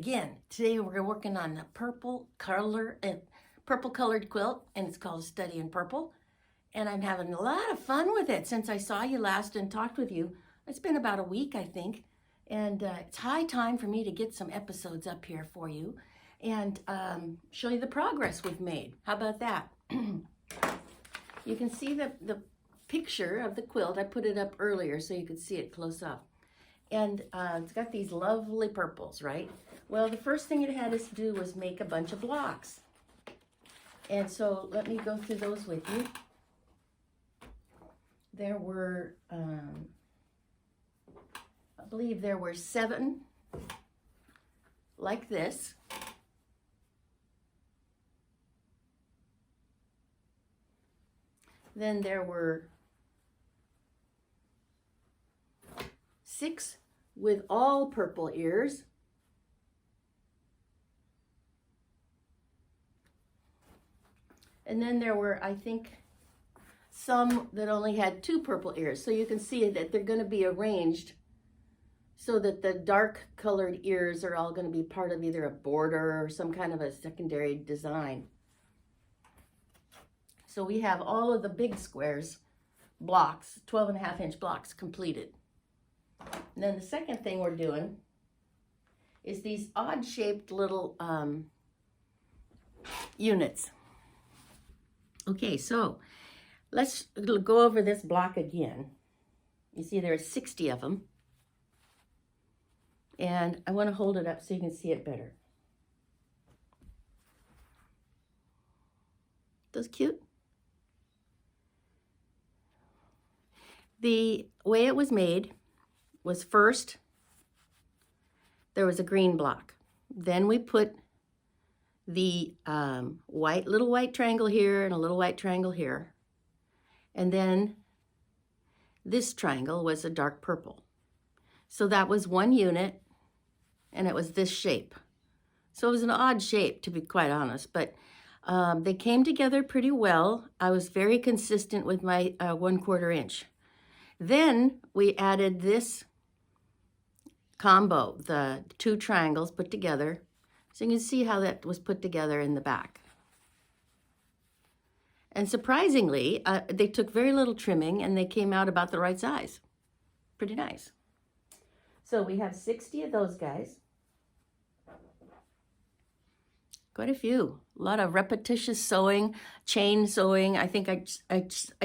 again. Today we're working on a purple colored quilt, and it's called Study in Purple. And I'm having a lot of fun with it since I saw you last and talked with you. It's been about a week, I think. And it's high time for me to get some episodes up here for you and show you the progress we've made. How about that? You can see the picture of the quilt. I put it up earlier so you could see it close up. And it's got these lovely purples, right? Well, the first thing it had us do was make a bunch of blocks. And so let me go through those with you. There were, I believe there were 7 like this. Then there were 6 with all purple ears. And then there were, I think, some that only had 2 purple ears. So you can see that they're going to be arranged so that the dark colored ears are all going to be part of either a border or some kind of a secondary design. So we have all of the big squares, blocks, 12.5-inch blocks completed. And then the second thing we're doing is these odd-shaped little units. Okay, so let's go over this block again. You see there are 60 of them. And I want to hold it up so you can see it better. Those cute? The way it was made was first, there was a green block. Then we put the little white triangle here and a little white triangle here. And then this triangle was a dark purple. So that was one unit, and it was this shape. So it was an odd shape, to be quite honest, but they came together pretty well. I was very consistent with my 1/4 inch. Then we added this combo, the 2 triangles put together. So you can see how that was put together in the back. And surprisingly, they took very little trimming and they came out about the right size. Pretty nice. So we have 60 of those guys. Quite a few. A lot of repetitious sewing, chain sewing. I think I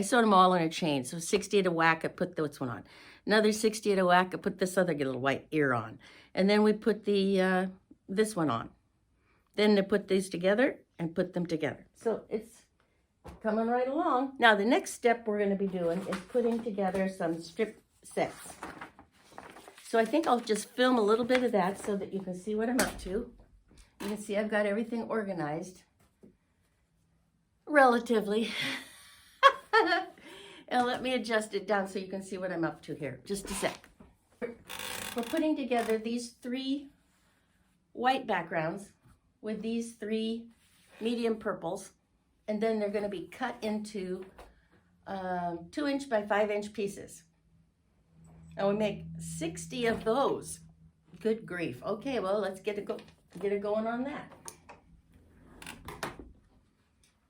sewed them all in a chain. So 60 at a whack, I put this one on. Another 60 at a whack, I put this other little white ear on. And then we put the this one on. Then to put these together and put them together. So it's coming right along. Now the next step we're going to be doing is putting together some strip sets. So I think I'll just film a little bit of that so that you can see what I'm up to. You can see I've got everything organized relatively. And let me adjust it down so you can see what I'm up to here. Just a sec. We're putting together these 3 white backgrounds with these 3 medium purples, and then they're going to be cut into 2-inch by 5-inch pieces. And we make 60 of those. Good grief. Okay, well, let's get it going on that.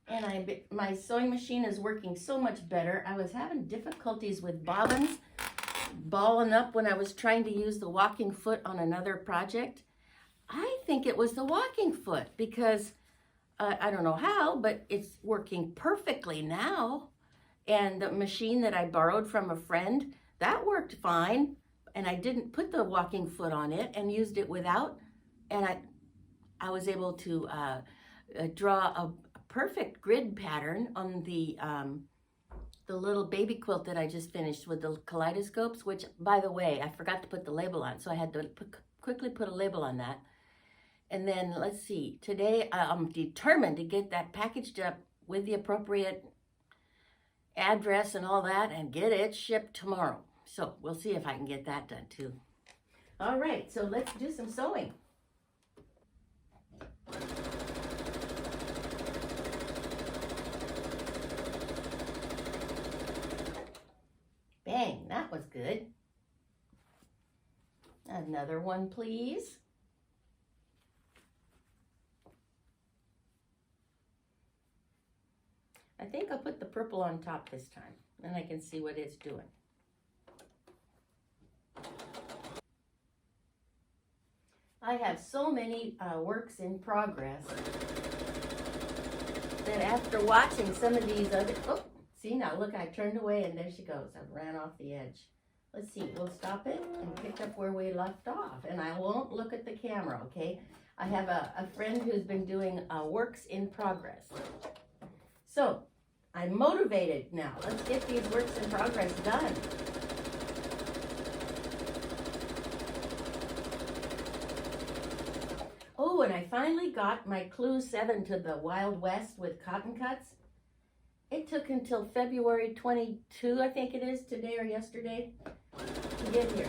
And my sewing machine is working so much better. I was having difficulties with bobbins balling up when I was trying to use the walking foot on another project. I think it was the walking foot because I don't know how, but it's working perfectly now. And the machine that I borrowed from a friend, that worked fine. And I didn't put the walking foot on it and used it without. And I was able to draw a perfect grid pattern on the little baby quilt that I just finished with the kaleidoscopes, which, by the way, I forgot to put the label on. So I had to quickly put a label on that. And then, let's see, today I'm determined to get that packaged up with the appropriate address and all that and get it shipped tomorrow. So we'll see if I can get that done too. All right, so let's do some sewing. Bang, that was good. Another one, please. I think I'll put the purple on top this time, then I can see what it's doing. I have so many works in progress that after watching some of these other, oh, see now, look, I turned away and there she goes. I ran off the edge. Let's see, we'll stop it and pick up where we left off. And I won't look at the camera, okay? I have a friend who's been doing works in progress. So, I'm motivated now. Let's get these works in progress done. Oh, and I finally got my Clue 7 to the Wild West with cotton cuts. It took until February 22, I think it is, today or yesterday, to get here.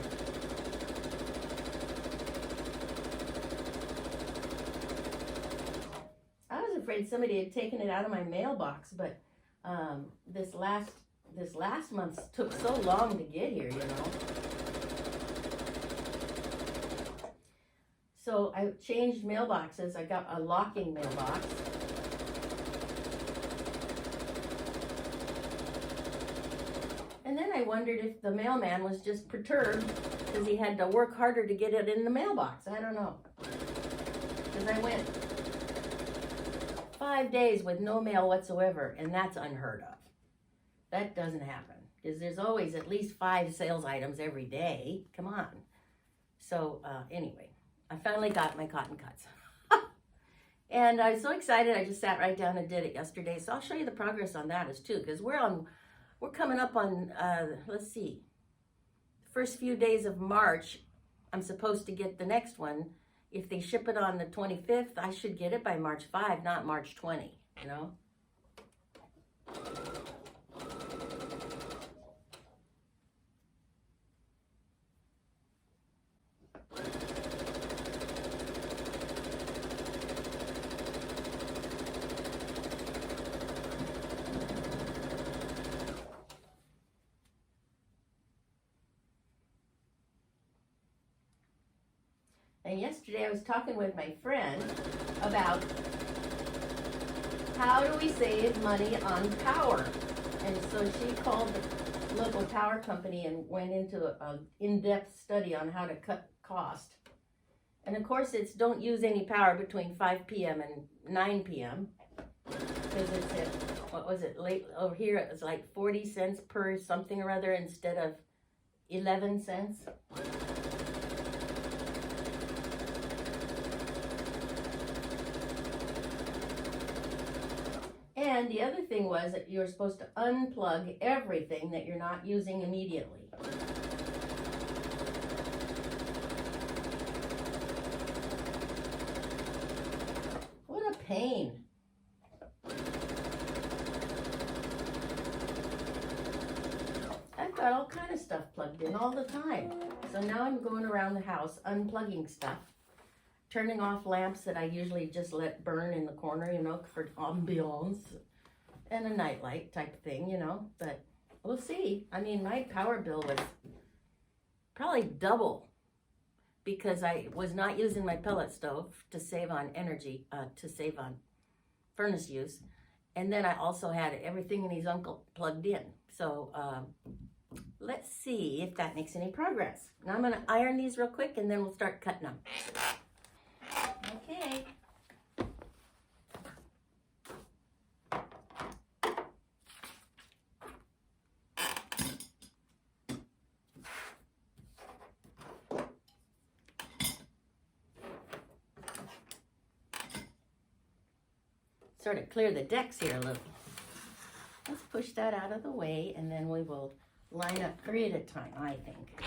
I was afraid somebody had taken it out of my mailbox, but this last month took so long to get here, you know. So I changed mailboxes. I got a locking mailbox. And then I wondered if the mailman was just perturbed because he had to work harder to get it in the mailbox. I don't know. Because I went 5 days with no mail whatsoever, and that's unheard of. That doesn't happen because there's always at least 5 sales items every day. Come on. So anyway. I finally got my cotton cuts. And I was so excited, I just sat right down and did it yesterday. So I'll show you the progress on that as too, because we're coming up on, let's see, the first few days of March. I'm supposed to get the next one. If they ship it on the 25th, I should get it by March 5, not March 20, you know? And yesterday I was talking with my friend about how do we save money on power. And so she called the local power company and went into an in-depth study on how to cut cost. And of course it's don't use any power between 5 p.m. and 9 p.m. because it's at, what was it, late over here it was like 40 cents per something or other instead of 11 cents. And the other thing was that you're supposed to unplug everything that you're not using immediately. What a pain. I've got all kind of stuff plugged in all the time. So now I'm going around the house unplugging stuff. Turning off lamps that I usually just let burn in the corner, you know, for ambiance, and a nightlight type thing, you know, but we'll see. I mean, my power bill was probably double because I was not using my pellet stove to save on energy, to save on furnace use, and then I also had everything in his uncle plugged in. So let's see if that makes any progress. Now I'm going to iron these real quick and then we'll start cutting them. Okay. Sort of clear the decks here a little. Let's push that out of the way and then we will line up 3 at a time, I think.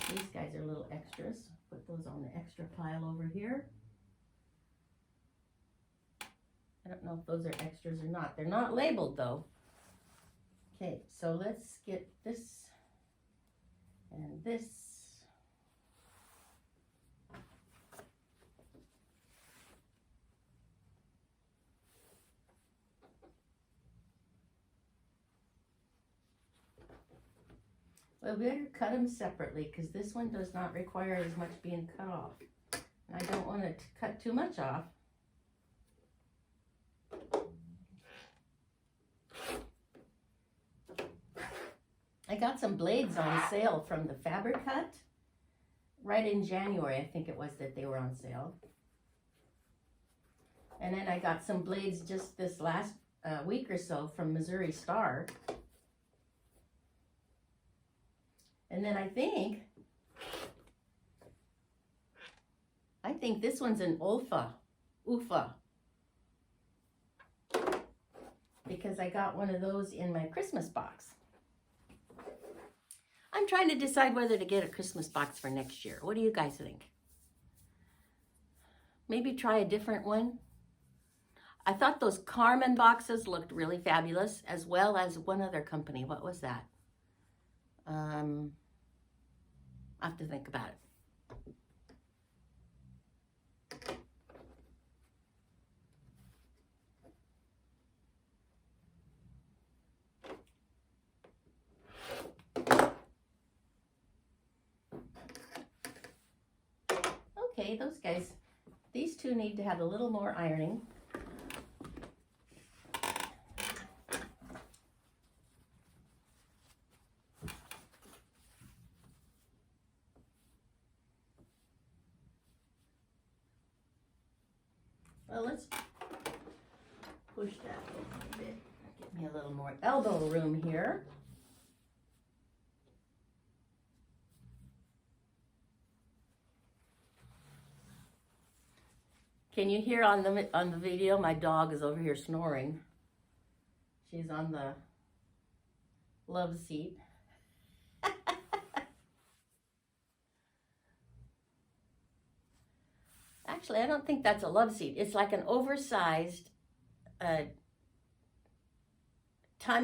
These guys are little extras. Put those on the extra pile over here. I don't know if those are extras or not. They're not labeled though. Okay, so let's get this and this. Well, we better cut them separately because this one does not require as much being cut off. And I don't want to cut too much off. I got some blades on sale from the Fabric Hut. Right in January, I think it was that they were on sale. And then I got some blades just this last week or so from Missouri Star. And then I think this one's an UFA. Because I got one of those in my Christmas box. I'm trying to decide whether to get a Christmas box for next year. What do you guys think? Maybe try a different one. I thought those Carmen boxes looked really fabulous, as well as one other company. What was that? I have to think about it. Okay, those guys, these two need to have a little more ironing. Well, let's push that a little bit. Give me a little more elbow room here. Can you hear on the video? My dog is over here snoring. She's on the love seat. Actually, I don't think that's a love seat. It's like an oversized, time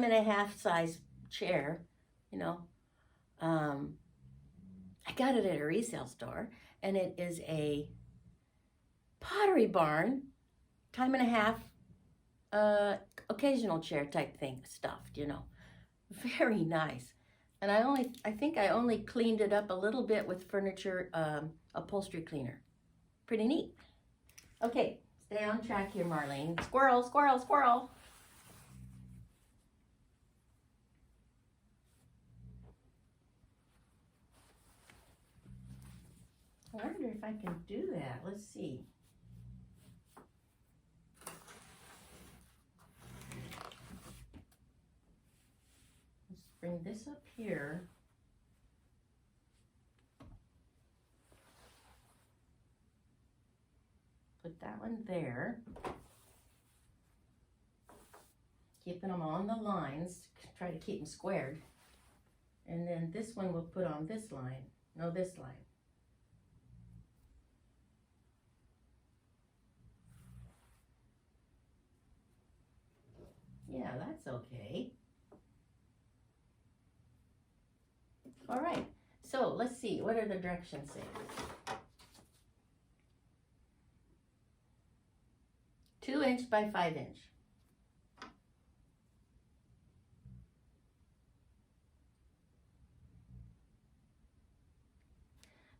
and a half size chair, you know. I got it at a resale store, and it is a Pottery Barn, time and a half, occasional chair type thing, stuffed, you know. Very nice. And I think I only cleaned it up a little bit with furniture upholstery cleaner. Pretty neat. Okay, stay on track here, Marlene. Squirrel, squirrel, squirrel. I wonder if I can do that. Let's see. Bring this up here. Put that one there. Keeping them on the lines. Try to keep them squared. And then this one we'll put on this line. No, this line. Yeah, that's okay. All right, so let's see, what are the directions say? 2 inch by 5 inch.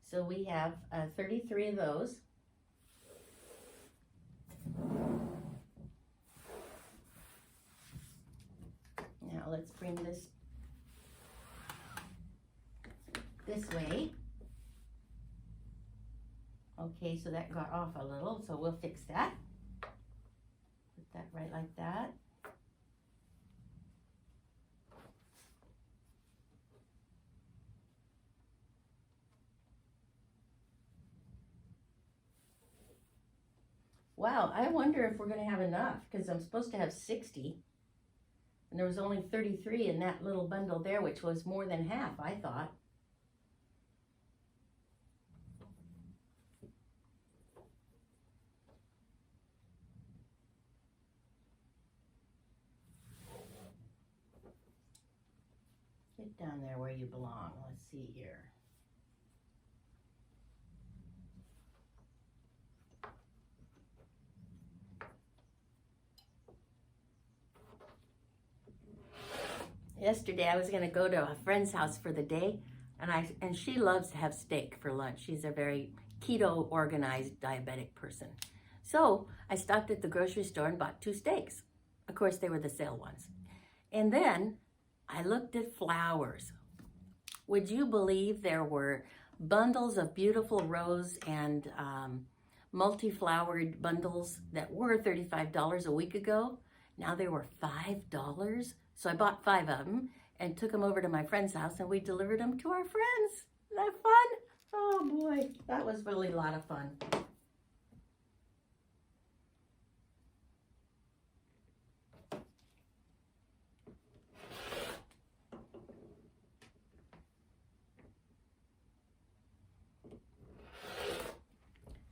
So we have 33 of those. Now let's bring this way. Okay, so that got off a little, so we'll fix that. Put that right like that. Wow, I wonder if we're going to have enough, because I'm supposed to have 60. And there was only 33 in that little bundle there, which was more than half, I thought. Get down there where you belong. Let's see here. Yesterday I was going to go to a friend's house for the day, and she loves to have steak for lunch. She's a very keto organized diabetic person. So I stopped at the grocery store and bought 2 steaks. Of course, they were the sale ones. And then I looked at flowers. Would you believe there were bundles of beautiful rose and multi-flowered bundles that were $35 a week ago? Now they were $5. So I bought 5 of them and took them over to my friend's house and we delivered them to our friends. Isn't that fun? Oh boy, that was really a lot of fun.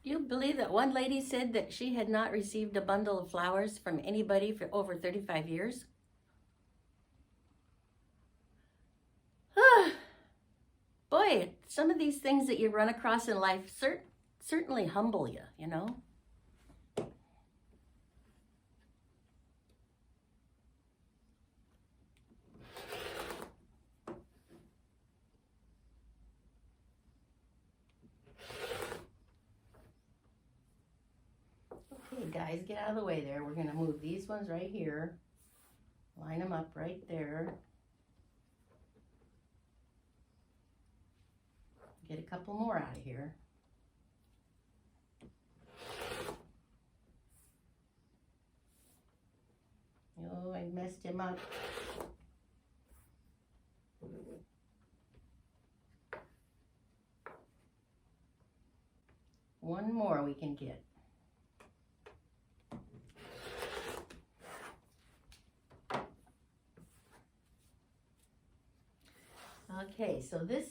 Do you believe that one lady said that she had not received a bundle of flowers from anybody for over 35 years? Boy, some of these things that you run across in life certainly humble you, you know? Okay, guys, get out of the way there. We're going to move these ones right here. Line them up right there. Get a couple more out of here. Oh, I messed him up. One more we can get. Okay, so this,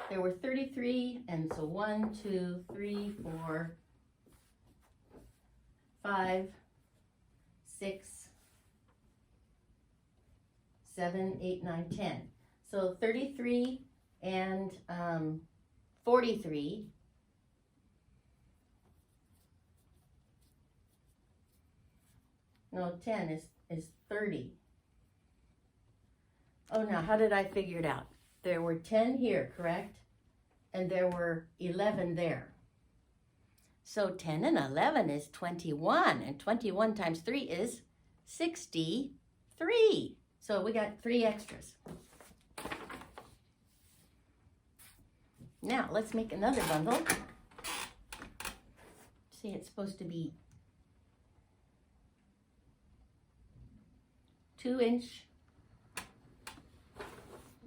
there were 33, and so 1, 2, 3, 4, 5, 6, 7, 8, 9, 10. So 33 and 43. No, 10 is 30. Oh, now how did I figure it out? There were 10 here, correct? And there were 11 there. So 10 and 11 is 21, and 21 times 3 is 63. So we got 3 extras. Now let's make another bundle. See, it's supposed to be 2-inch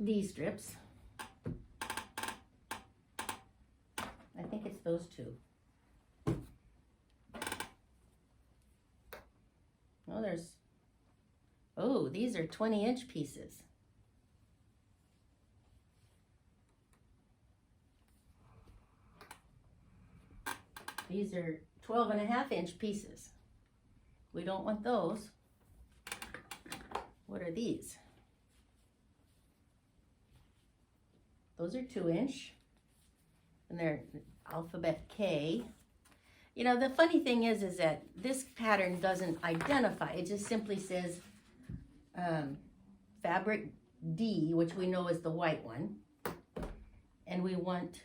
D strips. I think it's those 2. Oh, these are 20-inch pieces. These are 12.5-inch pieces. We don't want those. What are these? Those are 2-inch, and they're alphabet K. You know, the funny thing is that this pattern doesn't identify. It just simply says fabric D, which we know is the white one, and we want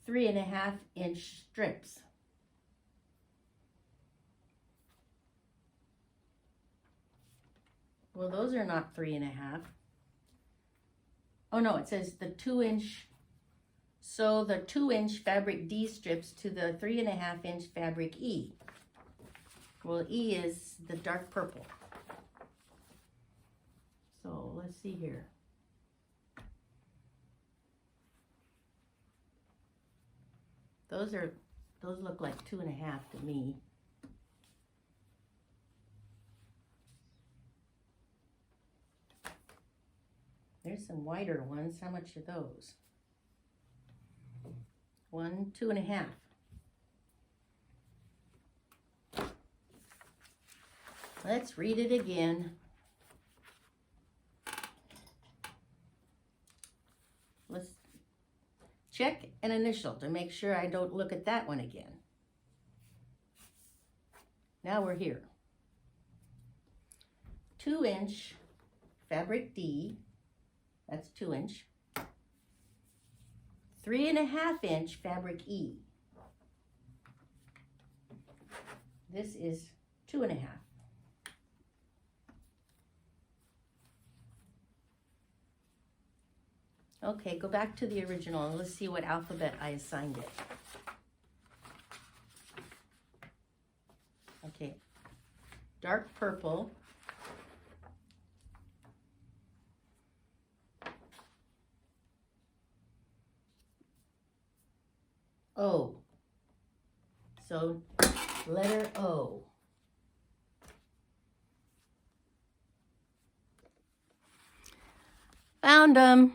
3.5-inch strips. Well, those are not 3.5. Oh no, it says the 2-inch. So the 2-inch fabric D strips to the 3.5-inch fabric E. Well, E is the dark purple. So let's see here. Those look like 2.5 to me. There's some wider ones. How much are those? 1, 2.5. Let's read it again. Let's check an initial to make sure I don't look at that one again. Now we're here. 2-inch fabric D. That's 2-inch. 3.5-inch fabric E. This is 2.5. Okay, go back to the original and let's see what alphabet I assigned it. Okay, dark purple. O. So, letter O. Found them.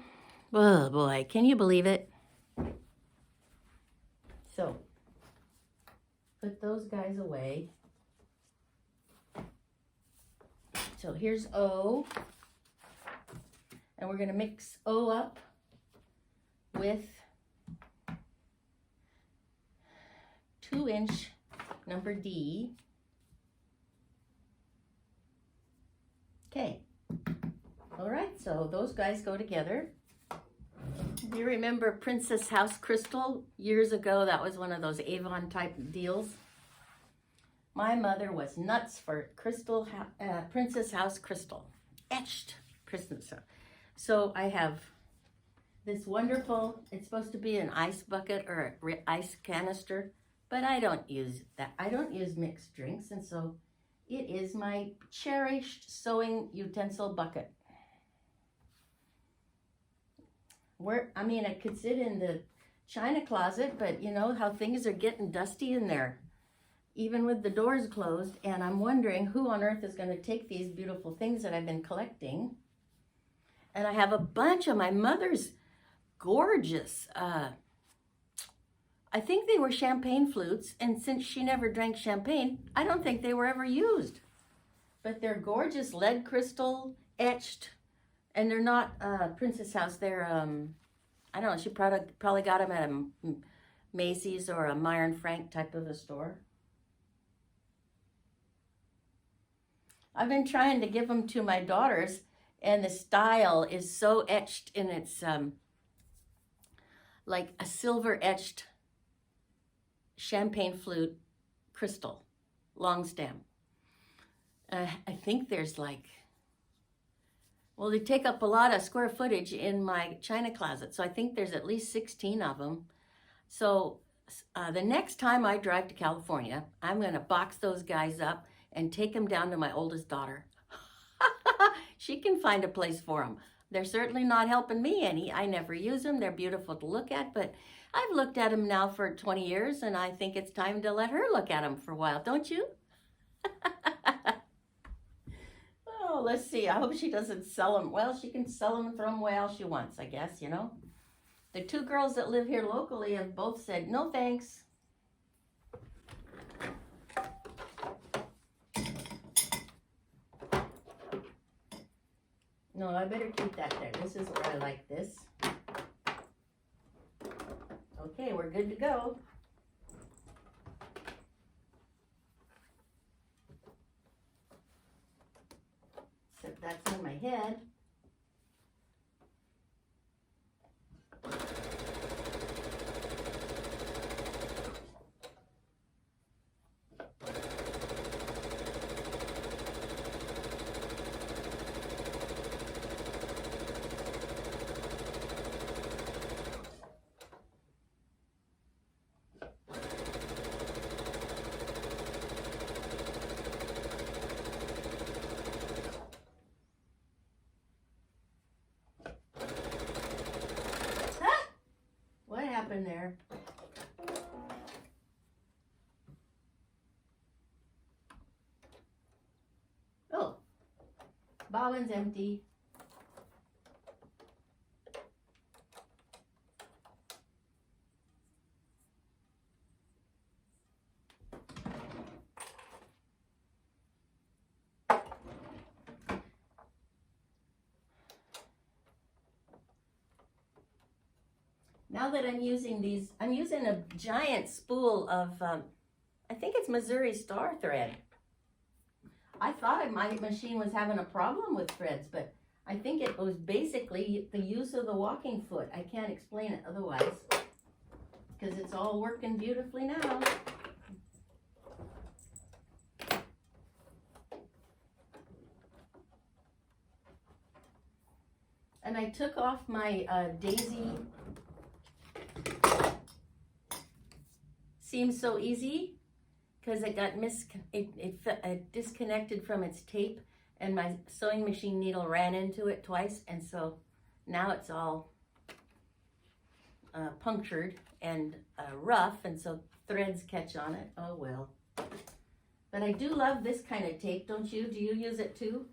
Oh boy, can you believe it? So, put those guys away. So here's O. And we're going to mix O up with 2-inch number D. Okay. All right, so those guys go together. Do you remember Princess House Crystal? Years ago, that was one of those Avon type deals. My mother was nuts for Princess House Crystal. Etched Princess House. So I have this wonderful, it's supposed to be an ice bucket or an ice canister, but I don't use that. I don't use mixed drinks, and so it is my cherished sewing utensil bucket. I could sit in the china closet, but you know how things are getting dusty in there, even with the doors closed, and I'm wondering who on earth is going to take these beautiful things that I've been collecting. And I have a bunch of my mother's gorgeous, I think they were champagne flutes, and since she never drank champagne, I don't think they were ever used. But they're gorgeous lead crystal, etched, and they're not Princess House, they're, I don't know, she probably got them at a Macy's or a Meyer & Frank type of a store. I've been trying to give them to my daughters, and the style is so etched in its, like a silver etched champagne flute crystal, long stem. I think there's like, well, they take up a lot of square footage in my china closet, so I think there's at least 16 of them. So the next time I drive to California, I'm going to box those guys up and take them down to my oldest daughter. She can find a place for them. They're certainly not helping me any. I never use them. They're beautiful to look at, but I've looked at them now for 20 years, and I think it's time to let her look at them for a while, don't you? Oh, let's see. I hope she doesn't sell them. Well, she can sell them and throw them away all she wants, I guess, you know. The two girls that live here locally have both said, no thanks. No, I better keep that there. This is where I like this. Okay, we're good to go. Set that in my head. In there. Oh, bobbin's empty. Now that I'm using these, I'm using a giant spool of, I think it's Missouri Star thread. I thought my machine was having a problem with threads, but I think it was basically the use of the walking foot. I can't explain it otherwise, because it's all working beautifully now. And I took off my daisy Seam So Easy because it got it disconnected from its tape, and my sewing machine needle ran into it twice, and so now it's all punctured and rough, and so threads catch on it. Oh well. But I do love this kind of tape, don't you? Do you use it too?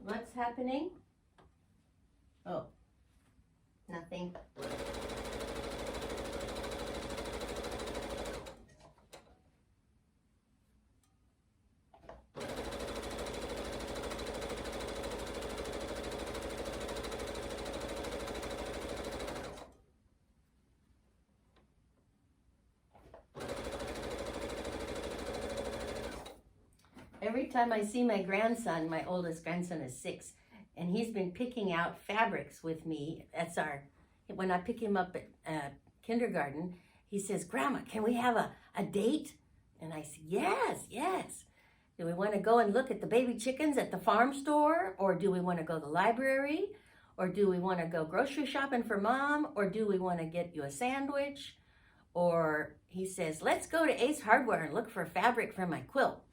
What's happening? Oh, nothing. Every time I see my grandson, my oldest grandson is 6, and he's been picking out fabrics with me. When I pick him up at kindergarten, he says, "Grandma, can we have a date?" And I say, yes. Do we want to go and look at the baby chickens at the farm store? Or do we want to go to the library? Or do we want to go grocery shopping for Mom? Or do we want to get you a sandwich? Or he says, "Let's go to Ace Hardware and look for fabric for my quilt."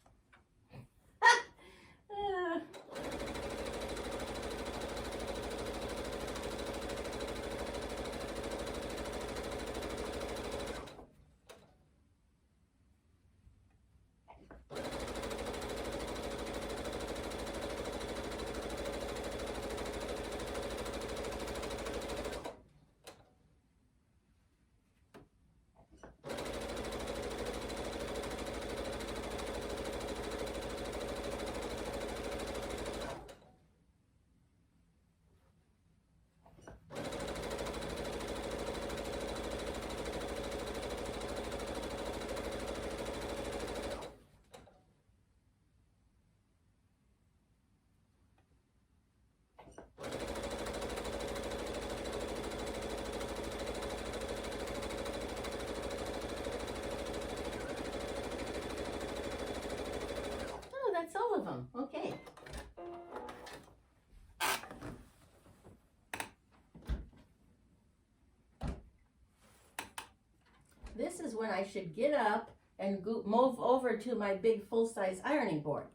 is when I should get up and move over to my big full-size ironing board.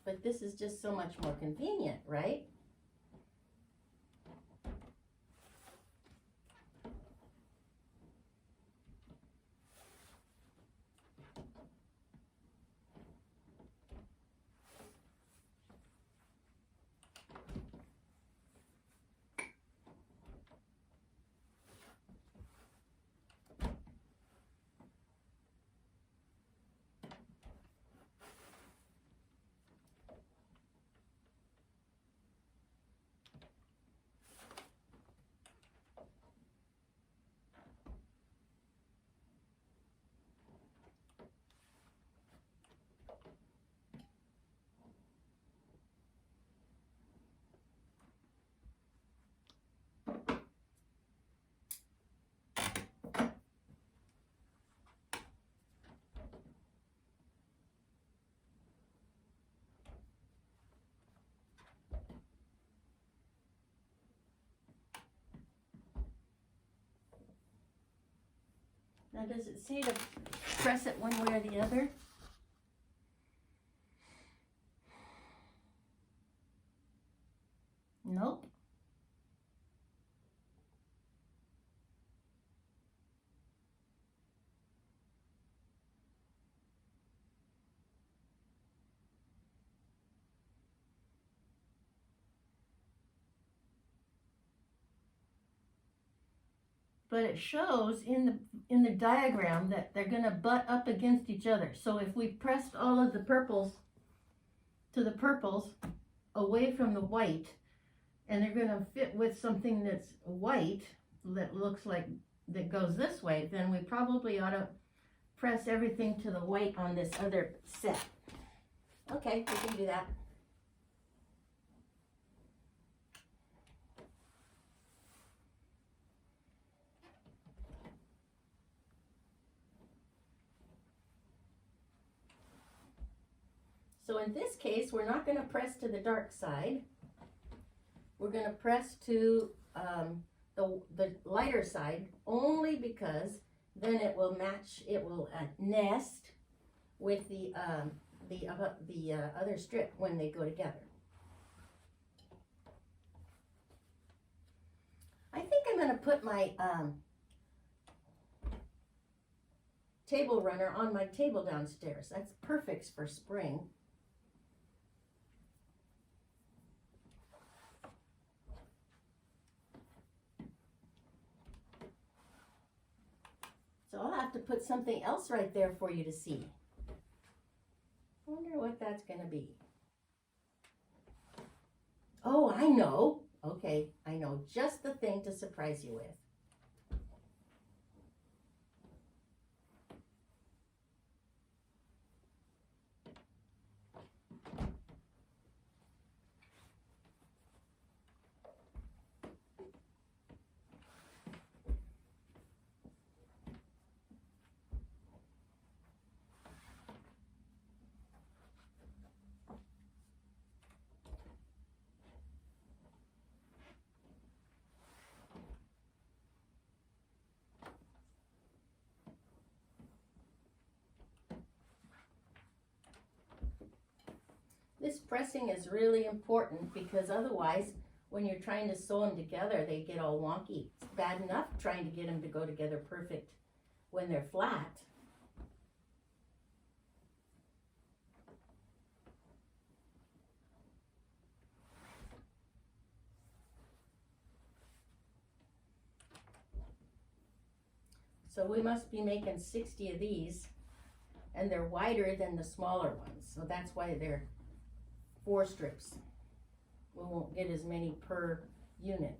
But this is just so much more convenient, right? Now, does it say to press it one way or the other? Nope. But it shows in the diagram that they're going to butt up against each other. So if we pressed all of the purples to the purples away from the white, and they're going to fit with something that's white that looks like that goes this way, then we probably ought to press everything to the white on this other set. Okay, we can do that. So in this case, we're not going to press to the dark side. We're going to press to the lighter side, only because then it will match, it will nest with the other strip when they go together. I think I'm going to put my table runner on my table downstairs. That's perfect for spring. So I'll have to put something else right there for you to see. I wonder what that's going to be. Oh, I know. Okay, I know just the thing to surprise you with. This pressing is really important because otherwise, when you're trying to sew them together, they get all wonky. It's bad enough trying to get them to go together perfect when they're flat. So we must be making 60 of these, and they're wider than the smaller ones. So that's why they're 4 strips. We won't get as many per unit.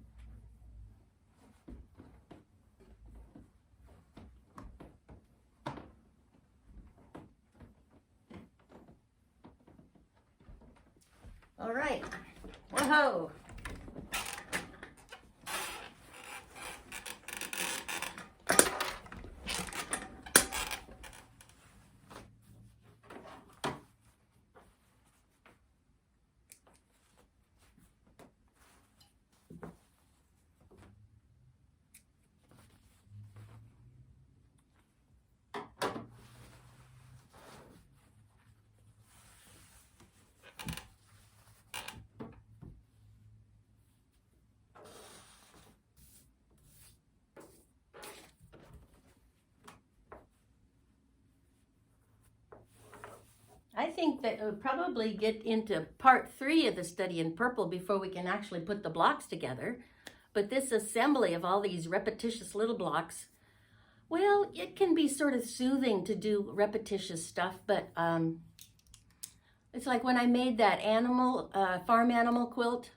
All right. Whoa! probably get into part 3 of the study in purple before we can actually put the blocks together. But this assembly of all these repetitious little blocks, well, it can be sort of soothing to do repetitious stuff, but it's like when I made that animal, farm animal quilt,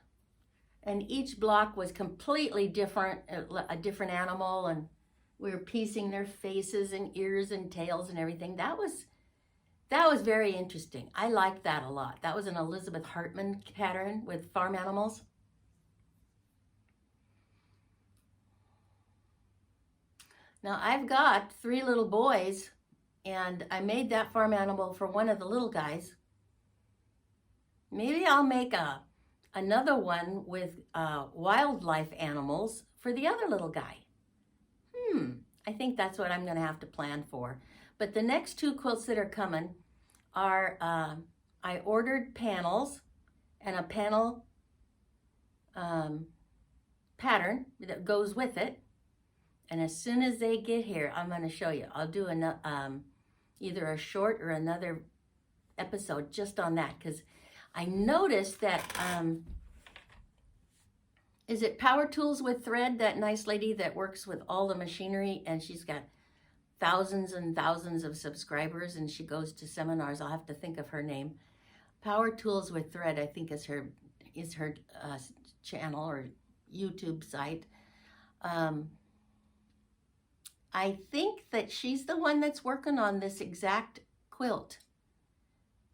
and each block was completely different, a different animal, and we were piecing their faces and ears and tails and everything. That was very interesting. I liked that a lot. That was an Elizabeth Hartman pattern with farm animals. Now I've got 3 little boys, and I made that farm animal for one of the little guys. Maybe I'll make another one with wildlife animals for the other little guy. I think that's what I'm going to have to plan for. But the next 2 quilts that are coming are, I ordered panels and a panel pattern that goes with it. And as soon as they get here, I'm going to show you. I'll do either a short or another episode just on that, because I noticed that, is it Power Tools with Thread, that nice lady that works with all the machinery, and she's got thousands and thousands of subscribers, and she goes to seminars. I'll have to think of her name. Power Tools with Thread, I think, is her channel or YouTube site. I think that she's the one that's working on this exact quilt.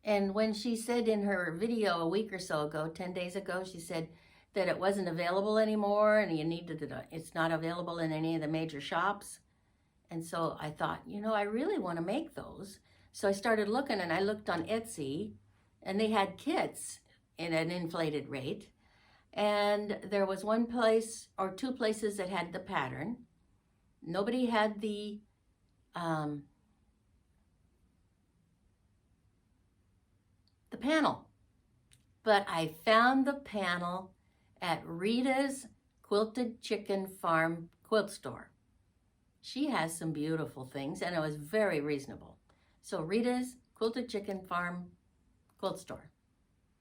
And when she said in her video a week or so ago, 10 days ago, she said that it wasn't available anymore, and it's not available in any of the major shops. And so I thought, I really want to make those. So I started looking, and I looked on Etsy, and they had kits at an inflated rate. And there was one place or 2 places that had the pattern. Nobody had the panel. But I found the panel at Rita's Quilted Chicken Farm Quilt Store. She has some beautiful things, and it was very reasonable. So Rita's Quilted Chicken Farm Quilt Store.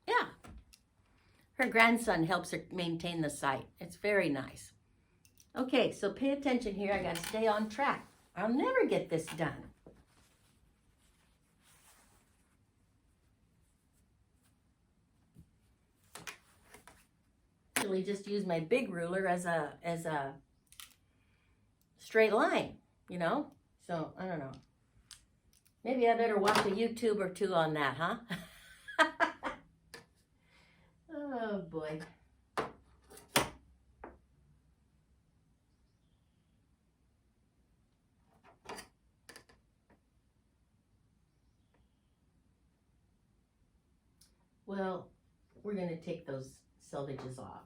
Yeah. Her grandson helps her maintain the site. It's very nice. Okay, so pay attention here. I got to stay on track. I'll never get this done. Actually, just use my big ruler as a straight line, So I don't know. Maybe I better watch a YouTube or 2 on that, huh? Oh boy. Well, we're going to take those selvages off.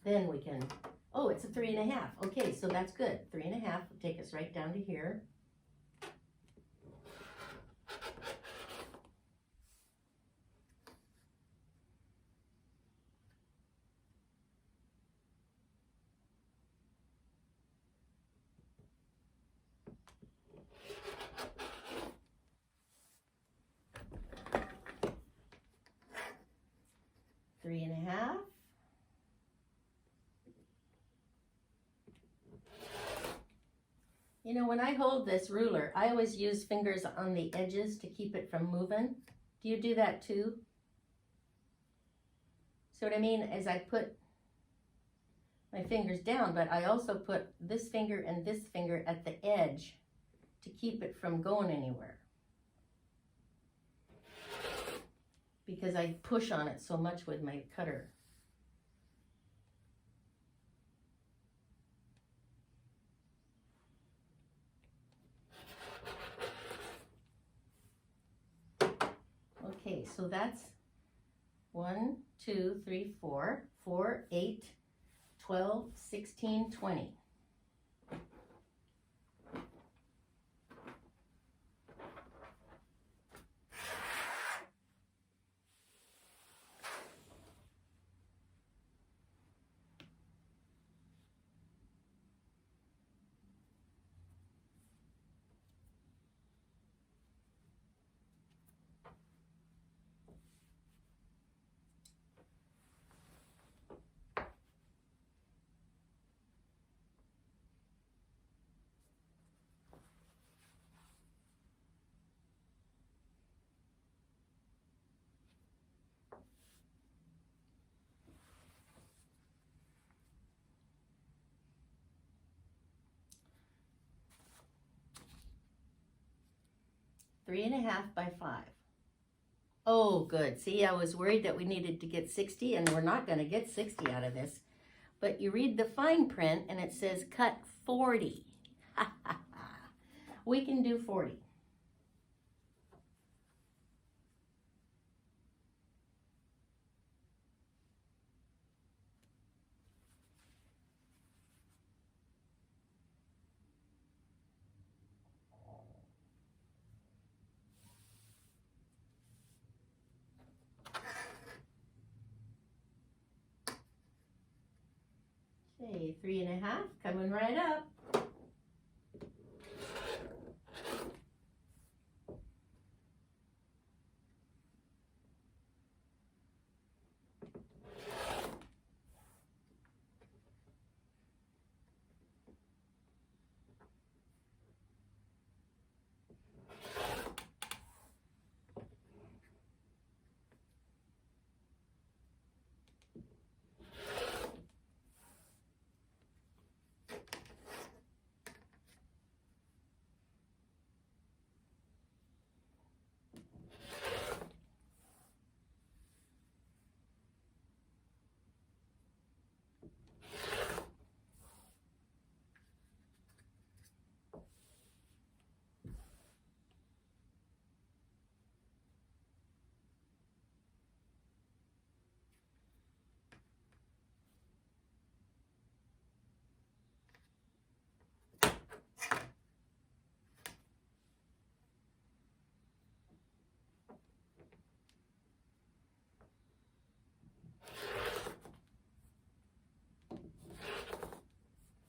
Then we can, oh, it's a 3.5. Okay, so that's good. 3.5 will take us right down to here. Three and a half. When I hold this ruler, I always use fingers on the edges to keep it from moving. Do you do that too? So what I mean is I put my fingers down, but I also put this finger and this finger at the edge to keep it from going anywhere. Because I push on it so much with my cutter. Okay, so that's 1, 2, 3, 4, 4, 8, 12, 16, 20. 3.5 by 5. Oh, good. See, I was worried that we needed to get 60, and we're not going to get 60 out of this. But you read the fine print, and it says cut 40. We can do 40. Okay, 3.5, coming right up.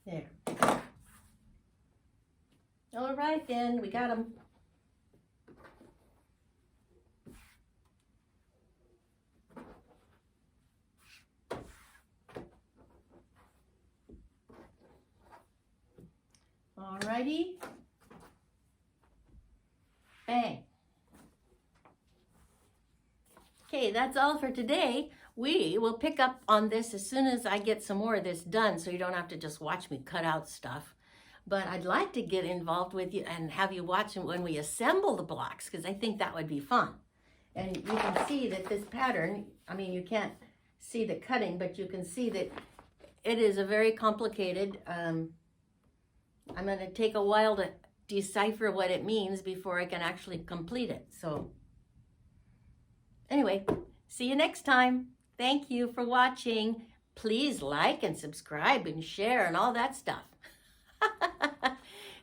There. All right then, we got them. All righty. Bang. Okay, that's all for today. We will pick up on this as soon as I get some more of this done, so you don't have to just watch me cut out stuff. But I'd like to get involved with you and have you watch when we assemble the blocks, because I think that would be fun. And you can see that this pattern, I mean, you can't see the cutting, but you can see that it is a very complicated, I'm going to take a while to decipher what it means before I can actually complete it. So anyway, see you next time. Thank you for watching. Please like and subscribe and share and all that stuff.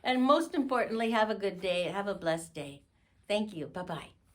And most importantly, have a good day. Have a blessed day. Thank you. Bye-bye.